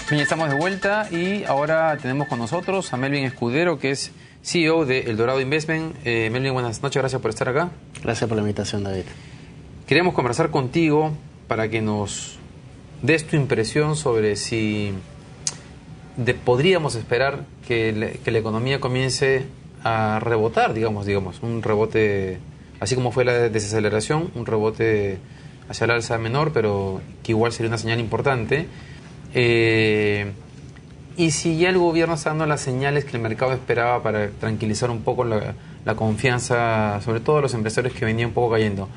Bien, estamos de vuelta y ahora tenemos con nosotros a Melvin Escudero, que es CEO de El Dorado Investment. Melvin, buenas noches, gracias por estar acá. Gracias por la invitación, David. Queríamos conversar contigo para que nos des tu impresión sobre si podríamos esperar que la economía comience a rebotar, digamos, un rebote, así como fue la desaceleración, un rebote hacia el alza menor, pero que igual sería una señal importante. Y si ya el gobierno está dando las señales que el mercado esperaba para tranquilizar un poco la confianza, sobre todo de los empresarios, que venía un poco cayendo,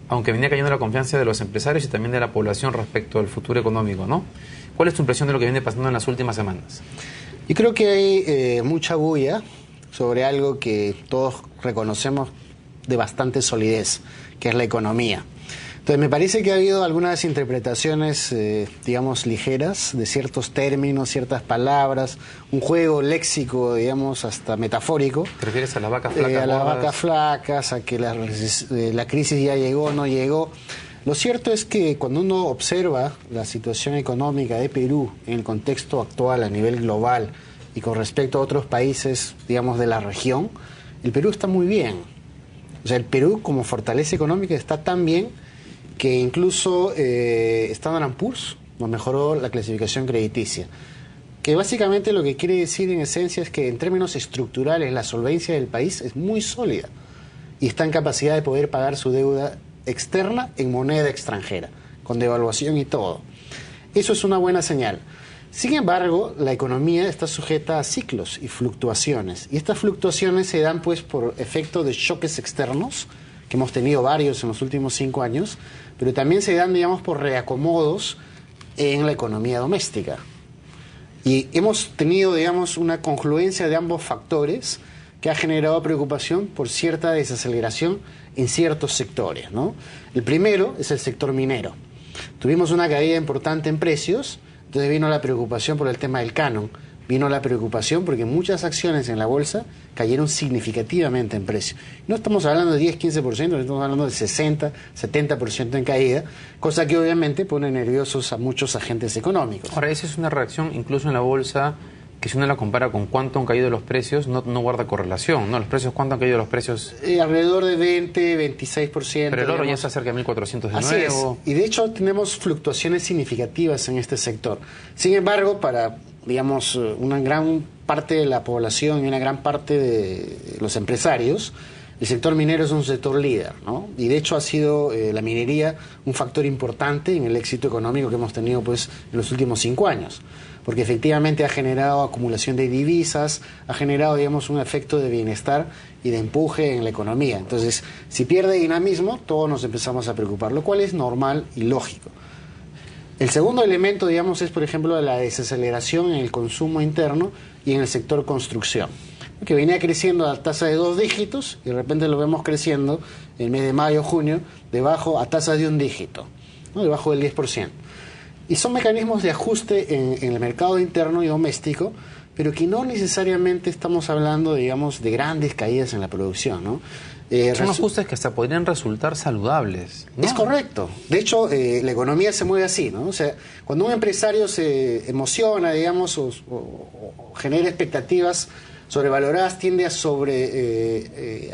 aunque venía cayendo la confianza de los empresarios y también de la población respecto al futuro económico, ¿no? ¿Cuál es tu impresión de lo que viene pasando en las últimas semanas? Yo creo que hay mucha bulla sobre algo que todos reconocemos de bastante solidez, que es la economía. Entonces, me parece que ha habido algunas interpretaciones, digamos, ligeras de ciertos términos, ciertas palabras, un juego léxico, digamos, hasta metafórico. ¿Te refieres a las vacas flacas? A las vacas flacas, a que la crisis ya llegó, no llegó. Lo cierto es que cuando uno observa la situación económica de Perú en el contexto actual a nivel global y con respecto a otros países, digamos, de la región, el Perú está muy bien. O sea, el Perú como fortaleza económica está tan bien que incluso Standard & Poor's nos mejoró la clasificación crediticia. Que básicamente lo que quiere decir en esencia es que en términos estructurales la solvencia del país es muy sólida y está en capacidad de poder pagar su deuda externa en moneda extranjera, con devaluación y todo. Eso es una buena señal. Sin embargo, la economía está sujeta a ciclos y fluctuaciones. Y estas fluctuaciones se dan pues por efecto de choques externos, que hemos tenido varios en los últimos 5 años, pero también se dan, digamos, por reacomodos en la economía doméstica. Y hemos tenido, digamos, una confluencia de ambos factores que ha generado preocupación por cierta desaceleración en ciertos sectores, ¿no? El primero es el sector minero. Tuvimos una caída importante en precios, entonces vino la preocupación por el tema del canon, vino la preocupación porque muchas acciones en la bolsa cayeron significativamente en precio. No estamos hablando de 10-15%, estamos hablando de 60-70% en caída, cosa que obviamente pone nerviosos a muchos agentes económicos. Ahora, esa es una reacción incluso en la bolsa que si uno la compara con cuánto han caído los precios, no guarda correlación, ¿no? Los precios, ¿cuánto han caído los precios? Alrededor de 20-26%. Pero el oro ya está cerca de 1.400 de Así nuevo. Es. Y de hecho tenemos fluctuaciones significativas en este sector. Sin embargo, para, digamos, una gran parte de la población y una gran parte de los empresarios, el sector minero es un sector líder, ¿no? Y de hecho ha sido la minería un factor importante en el éxito económico que hemos tenido pues en los últimos 5 años. Porque efectivamente ha generado acumulación de divisas, ha generado, digamos, un efecto de bienestar y de empuje en la economía. Entonces, si pierde dinamismo, todos nos empezamos a preocupar, lo cual es normal y lógico. El segundo elemento, digamos, es, por ejemplo, la desaceleración en el consumo interno y en el sector construcción, que venía creciendo a tasa de 2 dígitos y de repente lo vemos creciendo en el mes de mayo, junio, a tasas de 1 dígito, ¿no? Debajo del 10%. Y son mecanismos de ajuste en el mercado interno y doméstico, pero que no necesariamente estamos hablando, digamos, de grandes caídas en la producción, ¿no? Son ajustes que hasta podrían resultar saludables, ¿no? Es correcto. De hecho, la economía se mueve así, ¿no? O sea, cuando un empresario se emociona, digamos, o genera expectativas sobrevaloradas, tiende a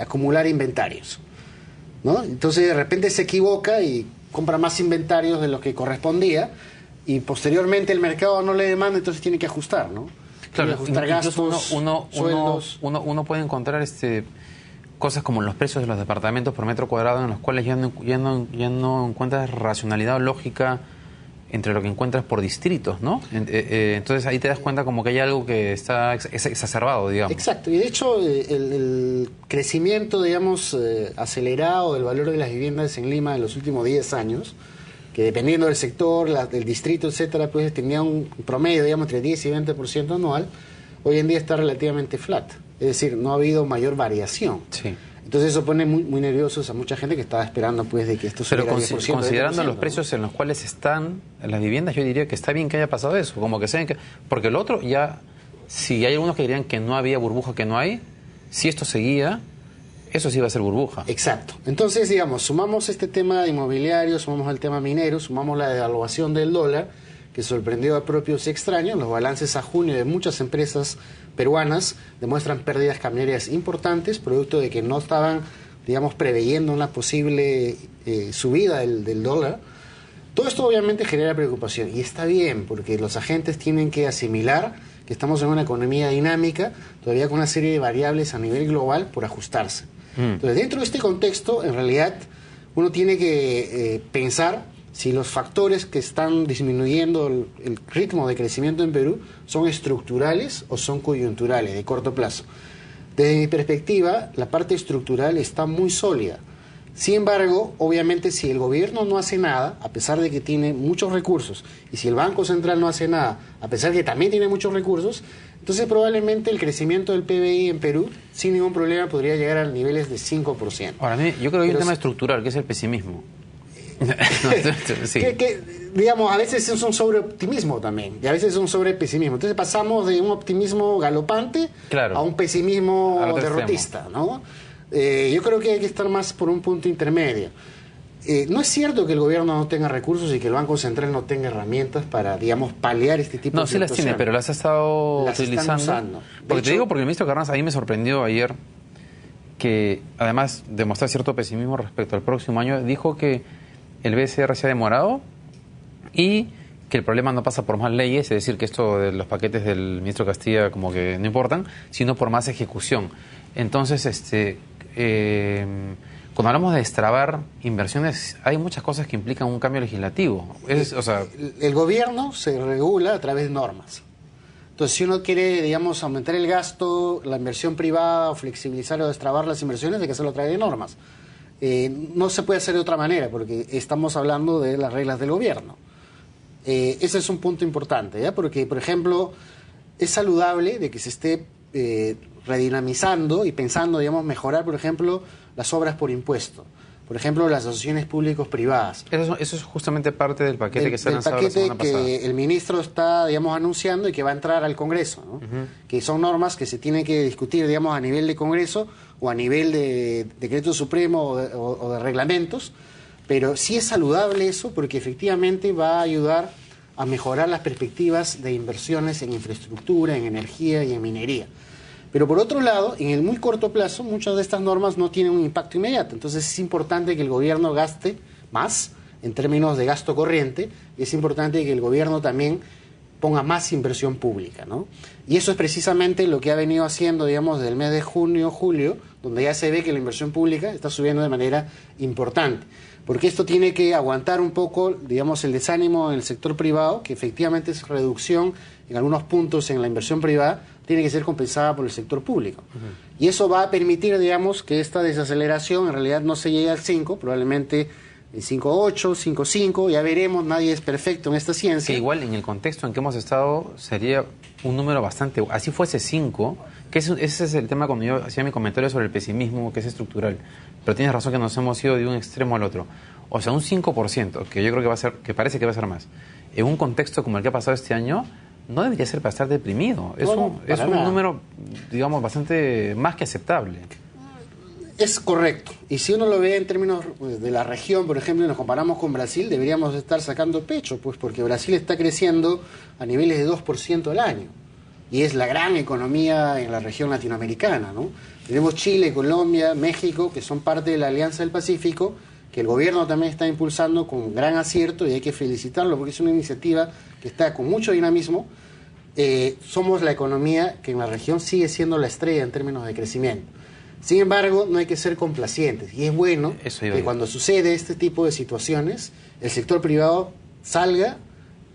acumular inventarios, ¿no? Entonces, de repente se equivoca y compra más inventarios de lo que correspondía, y posteriormente el mercado no le demanda, entonces tiene que ajustar, ¿no? Claro, ajustar gastos, sueldos. Uno puede encontrar cosas como los precios de los departamentos por metro cuadrado, en los cuales ya no encuentras racionalidad o lógica entre lo que encuentras por distritos, ¿no? Entonces ahí te das cuenta como que hay algo que está exacerbado, digamos. Exacto, y de hecho el crecimiento, digamos, acelerado del valor de las viviendas en Lima en los últimos 10 años, que dependiendo del sector, del distrito, etcétera, pues tenía un promedio, digamos, entre 10 y 20% anual, hoy en día está relativamente flat. Es decir, no ha habido mayor variación. Sí. Entonces eso pone muy nerviosos a mucha gente que estaba esperando pues de que esto subiera 10%. Pero considerando los precios en los cuales están las viviendas, yo diría que está bien que haya pasado eso, como que saben que... Porque el otro ya, si hay algunos que dirían que no había burbuja, que no hay, si esto seguía... Eso sí va a ser burbuja. Exacto. Entonces, digamos, sumamos este tema inmobiliario, sumamos el tema minero, sumamos la devaluación del dólar, que sorprendió a propios y extraños. Los balances a junio de muchas empresas peruanas demuestran pérdidas cambiarias importantes, producto de que no estaban, digamos, preveyendo una posible subida del dólar. Todo esto obviamente genera preocupación y está bien, porque los agentes tienen que asimilar que estamos en una economía dinámica, todavía con una serie de variables a nivel global por ajustarse. Entonces, dentro de este contexto, en realidad, uno tiene que pensar si los factores que están disminuyendo el ritmo de crecimiento en Perú son estructurales o son coyunturales, de corto plazo. Desde mi perspectiva, la parte estructural está muy sólida. Sin embargo, obviamente, si el gobierno no hace nada, a pesar de que tiene muchos recursos, y si el Banco Central no hace nada, a pesar de que también tiene muchos recursos, entonces probablemente el crecimiento del PBI en Perú, sin ningún problema, podría llegar a niveles de 5%. Ahora, yo creo que hay un tema estructural, que es el pesimismo. Sí. Digamos, a veces es un sobreoptimismo también, y a veces es un sobrepesimismo. Entonces pasamos de un optimismo galopante a un pesimismo derrotista, ¿no? Yo creo que hay que estar más por un punto intermedio. No es cierto que el gobierno no tenga recursos y que el Banco Central no tenga herramientas para, digamos, paliar este tipo de situaciones. No, sí las tiene, pero las ha estado utilizando. Porque te digo, porque el ministro Carranza, a mí me sorprendió ayer que, además de mostrar cierto pesimismo respecto al próximo año, dijo que el BCR se ha demorado y que el problema no pasa por más leyes, es decir, que esto de los paquetes del ministro Castilla como que no importan, sino por más ejecución. Entonces, cuando hablamos de destrabar inversiones, hay muchas cosas que implican un cambio legislativo. El gobierno se regula a través de normas. Entonces, si uno quiere, digamos, aumentar el gasto, la inversión privada, o flexibilizar o destrabar las inversiones, hay que hacerlo a través de normas. No se puede hacer de otra manera, porque estamos hablando de las reglas del gobierno. Ese es un punto importante, ¿ya? Porque, por ejemplo, es saludable de que se esté redinamizando y pensando, digamos, mejorar, por ejemplo, las obras por impuesto. Por ejemplo, las asociaciones públicos-privadas. Eso es justamente parte del paquete que se ha lanzado la semana pasada. El paquete que el ministro está, digamos, anunciando y que va a entrar al Congreso, ¿no? Que son normas que se tienen que discutir, digamos, a nivel de Congreso o a nivel de decreto supremo o de reglamentos. Pero sí es saludable eso porque efectivamente va a ayudar a mejorar las perspectivas de inversiones en infraestructura, en energía y en minería. Pero por otro lado, en el muy corto plazo, muchas de estas normas no tienen un impacto inmediato. Entonces es importante que el gobierno gaste más en términos de gasto corriente y es importante que el gobierno también ponga más inversión pública, ¿no? Y eso es precisamente lo que ha venido haciendo, digamos, desde el mes de junio, julio, donde ya se ve que la inversión pública está subiendo de manera importante. Porque esto tiene que aguantar un poco, digamos, el desánimo en el sector privado, que efectivamente es reducción en algunos puntos en la inversión privada, tiene que ser compensada por el sector público. Y eso va a permitir, digamos, que esta desaceleración en realidad no se llegue al 5, probablemente el 5.8, 5.5, ya veremos, nadie es perfecto en esta ciencia. Que igual en el contexto en que hemos estado sería un número bastante, así fuese 5, que ese es el tema cuando yo hacía mi comentario sobre el pesimismo, que es estructural. Pero tienes razón que nos hemos ido de un extremo al otro. O sea, un 5%, que yo creo que va a ser, que parece que va a ser más, en un contexto como el que ha pasado este año, no debería ser para estar deprimido. Es un número, digamos, bastante más que aceptable. Es correcto. Y si uno lo ve en términos de la región, por ejemplo, y nos comparamos con Brasil, deberíamos estar sacando pecho, pues porque Brasil está creciendo a niveles de 2% al año. Y es la gran economía en la región latinoamericana, ¿no? Tenemos Chile, Colombia, México, que son parte de la Alianza del Pacífico, que el gobierno también está impulsando con gran acierto y hay que felicitarlo porque es una iniciativa que está con mucho dinamismo. Somos la economía que en la región sigue siendo la estrella en términos de crecimiento. Sin embargo, no hay que ser complacientes y es bueno que cuando sucede este tipo de situaciones, el sector privado salga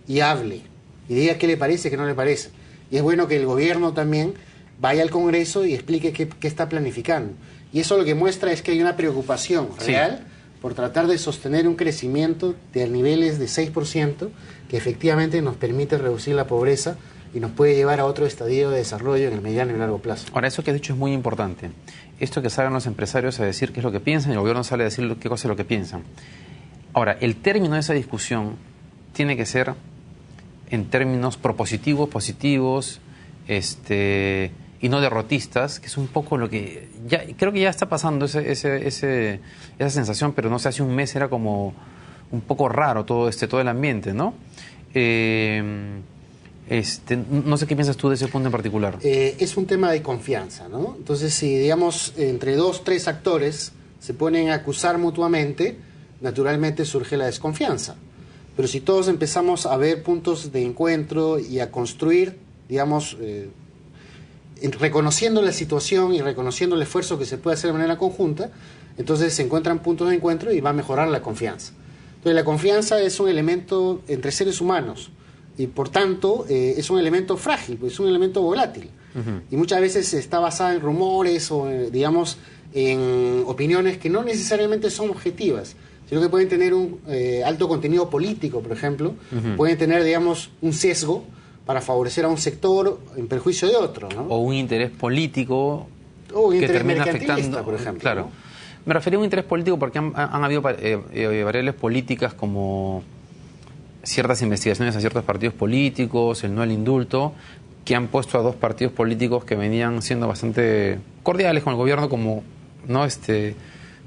y hable y diga qué le parece, qué no le parece. Y es bueno que el gobierno también vaya al Congreso y explique qué está planificando. Y eso lo que muestra es que hay una preocupación real por tratar de sostener un crecimiento de niveles de 6% que efectivamente nos permite reducir la pobreza y nos puede llevar a otro estadio de desarrollo en el mediano y largo plazo. Ahora, eso que has dicho es muy importante. Esto que salgan los empresarios a decir qué es lo que piensan y el gobierno sale a decir qué cosa es lo que piensan. Ahora, el término de esa discusión tiene que ser en términos propositivos, positivos, y no derrotistas, que es un poco lo que ya creo que ya está pasando esa sensación, pero no sé, hace un mes era como un poco raro todo el ambiente, ¿no? No sé qué piensas tú de ese punto en particular. Es un tema de confianza, ¿no? Entonces, si, digamos, entre 2, 3 actores se ponen a acusar mutuamente, naturalmente surge la desconfianza. Pero si todos empezamos a ver puntos de encuentro y a construir, digamos, reconociendo la situación y reconociendo el esfuerzo que se puede hacer de manera conjunta, entonces se encuentran puntos de encuentro y va a mejorar la confianza. Entonces la confianza es un elemento entre seres humanos y por tanto es un elemento frágil, pues es un elemento volátil. Y muchas veces está basada en rumores o digamos en opiniones que no necesariamente son objetivas, sino que pueden tener un alto contenido político, por ejemplo, pueden tener, digamos, un sesgo para favorecer a un sector en perjuicio de otro, ¿no? O un interés político o un que interés termina mercantilista, afectando, por ejemplo. Claro. ¿No? Me refería a un interés político porque han habido variables políticas como ciertas investigaciones a ciertos partidos políticos, el no al indulto, que han puesto a 2 partidos políticos que venían siendo bastante cordiales con el gobierno, como no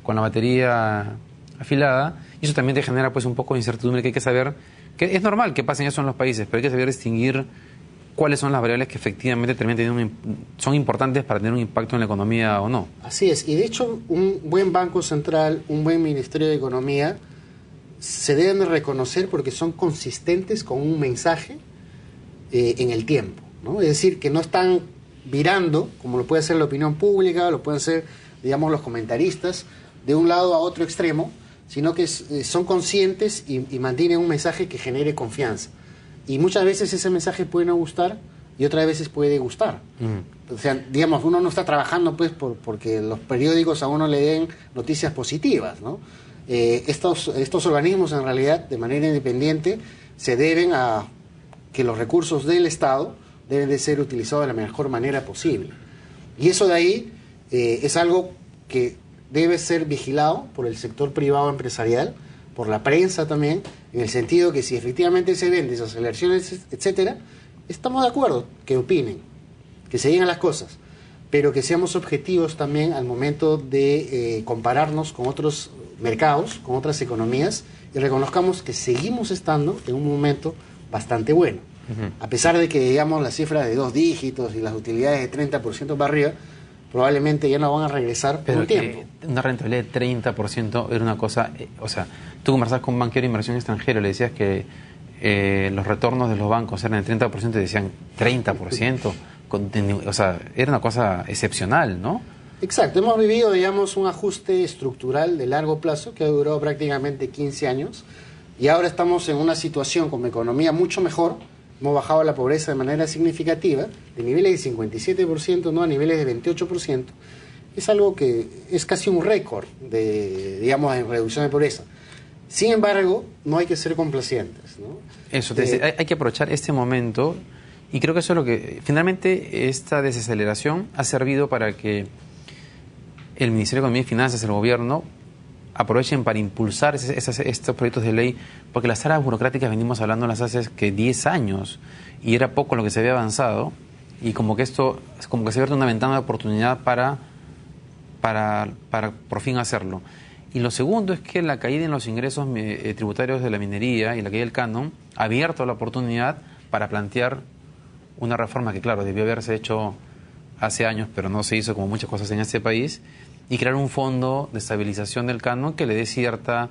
con la batería afilada, y eso también te genera pues un poco de incertidumbre, que hay que saber, que es normal que pasen eso en los países, pero hay que saber distinguir cuáles son las variables que efectivamente terminan teniendo son importantes para tener un impacto en la economía o no. Así es, y de hecho un buen Banco Central, un buen Ministerio de Economía se deben de reconocer porque son consistentes con un mensaje en el tiempo, ¿no? Es decir, que no están virando, como lo puede hacer la opinión pública, lo pueden hacer, digamos, los comentaristas, de un lado a otro extremo, sino que son conscientes y mantienen un mensaje que genere confianza. Y muchas veces ese mensaje puede no gustar y otras veces puede gustar. O sea, digamos, uno no está trabajando pues porque los periódicos a uno le den noticias positivas, ¿no? Estos organismos en realidad de manera independiente se deben a que los recursos del Estado deben de ser utilizados de la mejor manera posible. Y eso de ahí es algo que debe ser vigilado por el sector privado empresarial, por la prensa también, en el sentido que si efectivamente se ven desaceleraciones, etcétera, estamos de acuerdo que opinen, que se digan las cosas, pero que seamos objetivos también al momento de compararnos con otros mercados, con otras economías, y reconozcamos que seguimos estando en un momento bastante bueno. A pesar de que, digamos, las cifras de 2 dígitos y las utilidades de 30% para arriba, probablemente ya no van a regresar por un tiempo. Una rentabilidad de 30% era una cosa, o sea, tú conversabas con un banquero de inversión extranjero, le decías que los retornos de los bancos eran del 30%, y decían 30%, o sea, era una cosa excepcional, ¿no? Exacto, hemos vivido, digamos, un ajuste estructural de largo plazo que ha durado prácticamente 15 años y ahora estamos en una situación con economía mucho mejor. Hemos bajado la pobreza de manera significativa, de niveles de 57%, ¿no?, a niveles de 28%. Es algo que es casi un récord de, digamos, en reducción de pobreza. Sin embargo, no hay que ser complacientes, ¿no? Eso, hay que aprovechar este momento y creo que eso es lo que... Finalmente, esta desaceleración ha servido para que el Ministerio de Economía y Finanzas, el gobierno, aprovechen para impulsar estos proyectos de ley, porque las trabas burocráticas venimos hablando las hace que 10 años y era poco lo que se había avanzado y como que esto, como que se abre una ventana de oportunidad para por fin hacerlo. Y lo segundo es que la caída en los ingresos tributarios de la minería y la caída del canon ha abierto la oportunidad para plantear una reforma que, claro, debió haberse hecho hace años, pero no se hizo como muchas cosas en este país, y crear un fondo de estabilización del canon que le dé cierta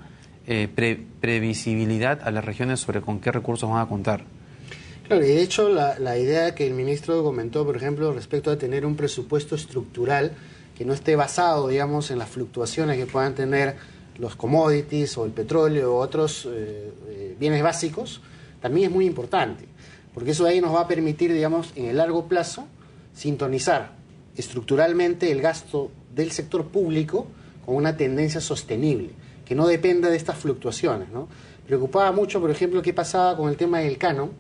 previsibilidad a las regiones sobre con qué recursos van a contar. Claro, y de hecho la idea que el ministro comentó, por ejemplo, respecto a tener un presupuesto estructural que no esté basado, digamos, en las fluctuaciones que puedan tener los commodities o el petróleo o otros bienes básicos, también es muy importante, porque eso ahí nos va a permitir, digamos, en el largo plazo, sintonizar estructuralmente el gasto del sector público con una tendencia sostenible, que no dependa de estas fluctuaciones, ¿no? Preocupaba mucho, por ejemplo, qué pasaba con el tema del canon,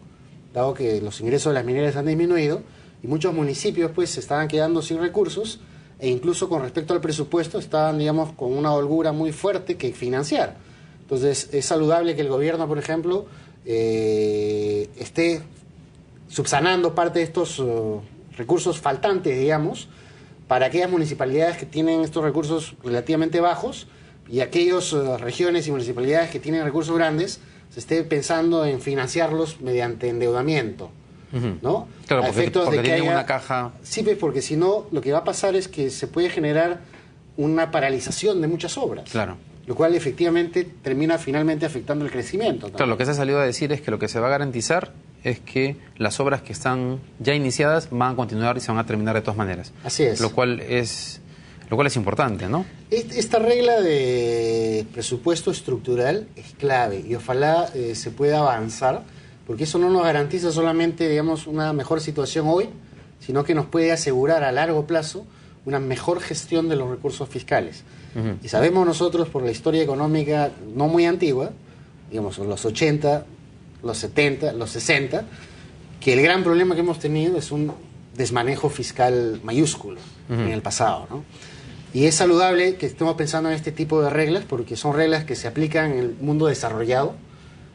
dado que los ingresos de las mineras han disminuido y muchos municipios pues se estaban quedando sin recursos e incluso con respecto al presupuesto estaban, digamos, con una holgura muy fuerte que financiar. Entonces es saludable que el gobierno, por ejemplo, esté subsanando parte de estos recursos faltantes, digamos, para aquellas municipalidades que tienen estos recursos relativamente bajos, y aquellas regiones y municipalidades que tienen recursos grandes se esté pensando en financiarlos mediante endeudamiento, ¿no? Claro, a porque efectos de que tienen haya una caja... Sí, pues porque si no, lo que va a pasar es que se puede generar una paralización de muchas obras. Claro. Lo cual efectivamente termina finalmente afectando el crecimiento también. Claro, lo que se ha salido a decir es que lo que se va a garantizar es que las obras que están ya iniciadas van a continuar y se van a terminar de todas maneras. Así es. Lo cual es importante, ¿no? Esta regla de presupuesto estructural es clave y ojalá se pueda avanzar, porque eso no nos garantiza solamente, digamos, una mejor situación hoy, sino que nos puede asegurar a largo plazo una mejor gestión de los recursos fiscales. Y sabemos nosotros, por la historia económica no muy antigua, digamos, los 80, los 70, los 60, que el gran problema que hemos tenido es un desmanejo fiscal mayúsculo en el pasado, ¿no? Y es saludable que estemos pensando en este tipo de reglas, porque son reglas que se aplican en el mundo desarrollado,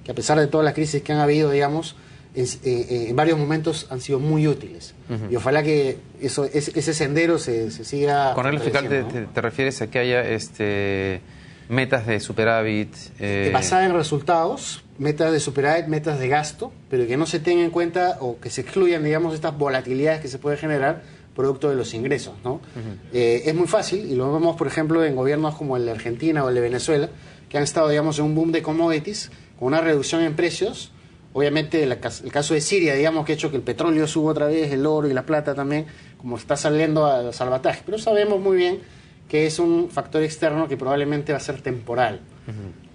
que a pesar de todas las crisis que han habido, digamos, en varios momentos han sido muy útiles. Y ojalá que ese sendero se siga... Con regla fiscal te refieres a que haya metas de superávit... Basadas en resultados, metas de superávit, metas de gasto, pero que no se tengan en cuenta o que se excluyan, digamos, estas volatilidades que se pueden generar producto de los ingresos, ¿no? Es muy fácil, y lo vemos, por ejemplo, en gobiernos como el de Argentina o el de Venezuela, que han estado, digamos, en un boom de commodities, con una reducción en precios. Obviamente el caso de Siria, digamos, que ha hecho que el petróleo suba otra vez, el oro y la plata también, como está saliendo al salvataje. Pero sabemos muy bien que es un factor externo que probablemente va a ser temporal.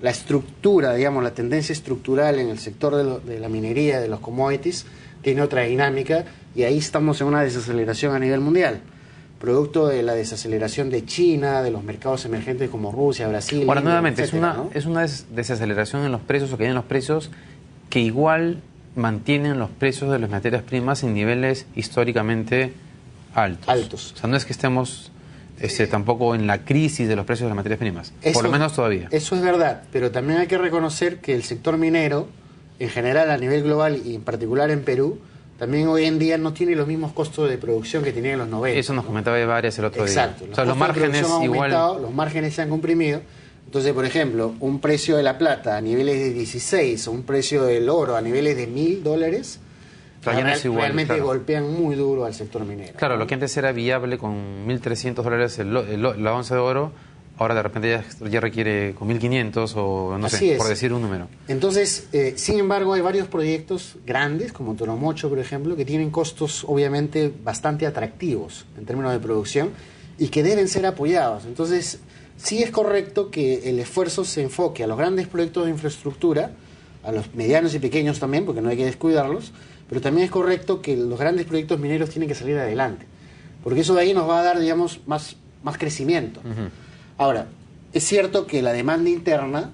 La estructura, digamos, la tendencia estructural en el sector de la minería, de los commodities, tiene otra dinámica, y ahí estamos en una desaceleración a nivel mundial, producto de la desaceleración de China, de los mercados emergentes como Rusia, Brasil... Ahora, nuevamente, etcétera, ¿no? es una desaceleración en los precios, o que hay en los precios, que igual mantienen los precios de las materias primas en niveles históricamente altos. O sea, no es que estemos tampoco en la crisis de los precios de las materias primas, por lo menos todavía. Eso es verdad, pero también hay que reconocer que el sector minero, en general a nivel global y en particular en Perú, también hoy en día no tiene los mismos costos de producción que tenía en los 90. Eso nos comentaba Varias el otro día. Exacto. O sea, los márgenes igual... Los márgenes se han comprimido. Entonces, por ejemplo, un precio de la plata a niveles de 16 o un precio del oro a niveles de $1.000 realmente golpean muy duro al sector minero. Claro, lo que antes era viable con $1.300 la onza de oro, ahora de repente ya requiere con 1.500 o no sé, por decir un número. Entonces, sin embargo, hay varios proyectos grandes, como Toromocho, por ejemplo, que tienen costos obviamente bastante atractivos en términos de producción y que deben ser apoyados. Entonces, sí es correcto que el esfuerzo se enfoque a los grandes proyectos de infraestructura, a los medianos y pequeños también, porque no hay que descuidarlos, pero también es correcto que los grandes proyectos mineros tienen que salir adelante, porque eso de ahí nos va a dar, digamos, más crecimiento. Ahora, es cierto que la demanda interna,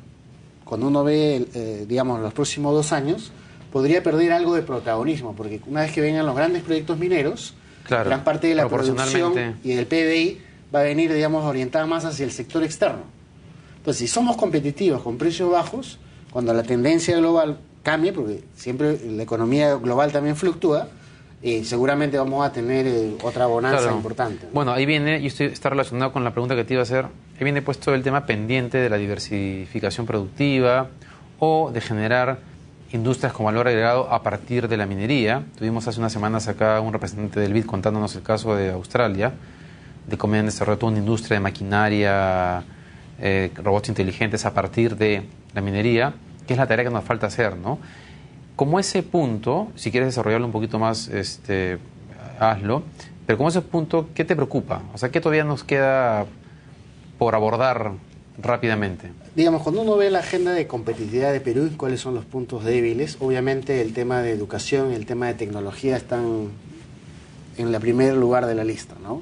cuando uno ve, digamos, los próximos 2 años, podría perder algo de protagonismo, porque una vez que vengan los grandes proyectos mineros, gran parte de la producción y del PBI va a venir, digamos, orientada más hacia el sector externo. Entonces, si somos competitivos con precios bajos, cuando la tendencia global cambie, porque siempre la economía global también fluctúa, seguramente vamos a tener otra bonanza importante, ¿no? Bueno, ahí viene, y está relacionado con la pregunta que te iba a hacer, ahí viene puesto el tema pendiente de la diversificación productiva o de generar industrias con valor agregado a partir de la minería. Tuvimos hace unas semanas acá un representante del BID contándonos el caso de Australia, de cómo han desarrollado toda una industria de maquinaria, robots inteligentes a partir de la minería, que es la tarea que nos falta hacer, ¿no? Como ese punto, si quieres desarrollarlo un poquito más, hazlo, pero como ese punto, ¿qué te preocupa? O sea, ¿qué todavía nos queda por abordar rápidamente? Digamos, cuando uno ve la agenda de competitividad de Perú, cuáles son los puntos débiles, obviamente el tema de educación y el tema de tecnología están en el primer lugar de la lista, ¿no?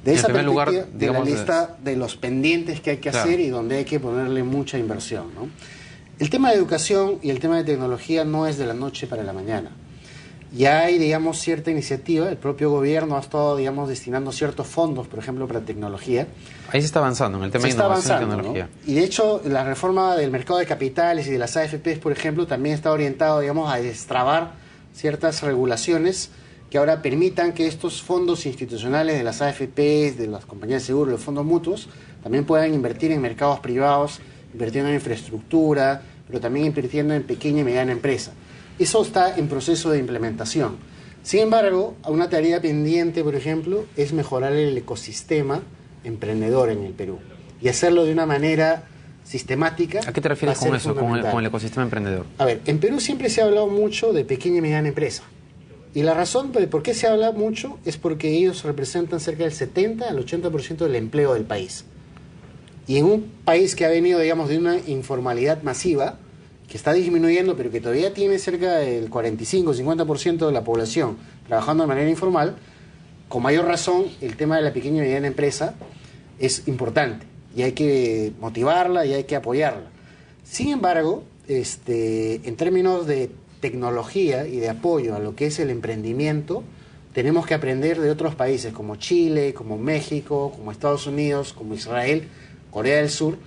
De esa perspectiva, de la lista de los pendientes que hay que hacer y donde hay que ponerle mucha inversión, ¿no? El tema de educación y el tema de tecnología no es de la noche para la mañana. Ya hay, digamos, cierta iniciativa, el propio gobierno ha estado, digamos, destinando ciertos fondos, por ejemplo, para tecnología. Ahí se está avanzando en el tema de innovación y tecnología, ¿no? Y de hecho, la reforma del mercado de capitales y de las AFPs, por ejemplo, también está orientado, digamos, a destrabar ciertas regulaciones que ahora permitan que estos fondos institucionales de las AFPs, de las compañías de seguro, los fondos mutuos, también puedan invertir en mercados privados, invirtiendo en infraestructura, pero también invirtiendo en pequeña y mediana empresa. Eso está en proceso de implementación. Sin embargo, una tarea pendiente, por ejemplo, es mejorar el ecosistema emprendedor en el Perú y hacerlo de una manera sistemática. ¿A qué te refieres con eso, con el ecosistema emprendedor? A ver, en Perú siempre se ha hablado mucho de pequeña y mediana empresa. Y la razón por qué se habla mucho es porque ellos representan cerca del 70 al 80% del empleo del país. Y en un país que ha venido, digamos, de una informalidad masiva, que está disminuyendo, pero que todavía tiene cerca del 45-50% de la población trabajando de manera informal, con mayor razón el tema de la pequeña y mediana empresa es importante y hay que motivarla y hay que apoyarla. Sin embargo, en términos de tecnología y de apoyo a lo que es el emprendimiento, tenemos que aprender de otros países como Chile, como México, como Estados Unidos, como Israel, Corea del Sur,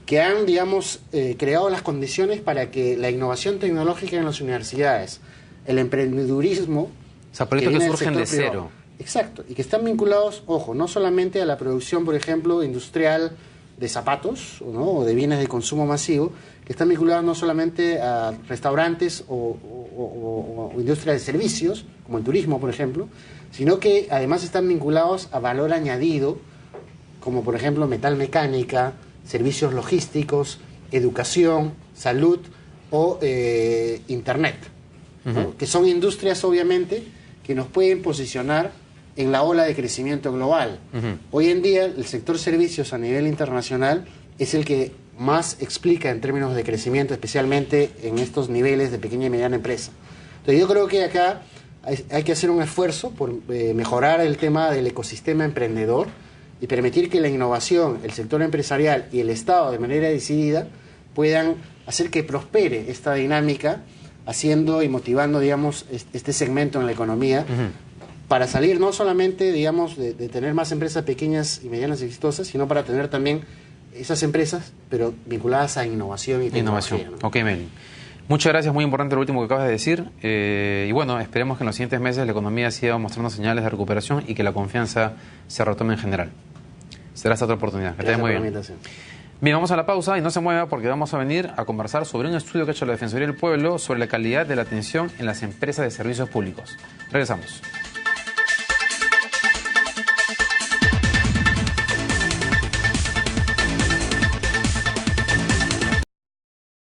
que han, digamos, creado las condiciones para que la innovación tecnológica en las universidades, el emprendedurismo... O sea, proyectos que surgen de cero. Exacto, y que están vinculados, ojo, no solamente a la producción, por ejemplo, industrial de zapatos, ¿no?, o de bienes de consumo masivo, que están vinculados no solamente a restaurantes o industria de servicios, como el turismo, por ejemplo, sino que además están vinculados a valor añadido, como por ejemplo metalmecánica, servicios logísticos, educación, salud o internet, ¿no?, que son industrias obviamente que nos pueden posicionar en la ola de crecimiento global. Hoy en día el sector servicios a nivel internacional es el que más explica en términos de crecimiento, especialmente en estos niveles de pequeña y mediana empresa. Entonces yo creo que acá hay que hacer un esfuerzo por mejorar el tema del ecosistema emprendedor y permitir que la innovación, el sector empresarial y el Estado de manera decidida puedan hacer que prospere esta dinámica, haciendo y motivando, digamos, este segmento en la economía, para salir no solamente, digamos, de tener más empresas pequeñas y medianas exitosas, sino para tener también esas empresas, pero vinculadas a innovación y tecnología. Innovación. ¿No? Ok, Melvin. Muchas gracias, muy importante lo último que acabas de decir. Y bueno, esperemos que en los siguientes meses la economía siga mostrando señales de recuperación y que la confianza se retome en general. Será esta otra oportunidad. Que te vaya muy bien. Bien, vamos a la pausa y no se mueva porque vamos a venir a conversar sobre un estudio que ha hecho la Defensoría del Pueblo sobre la calidad de la atención en las empresas de servicios públicos. Regresamos.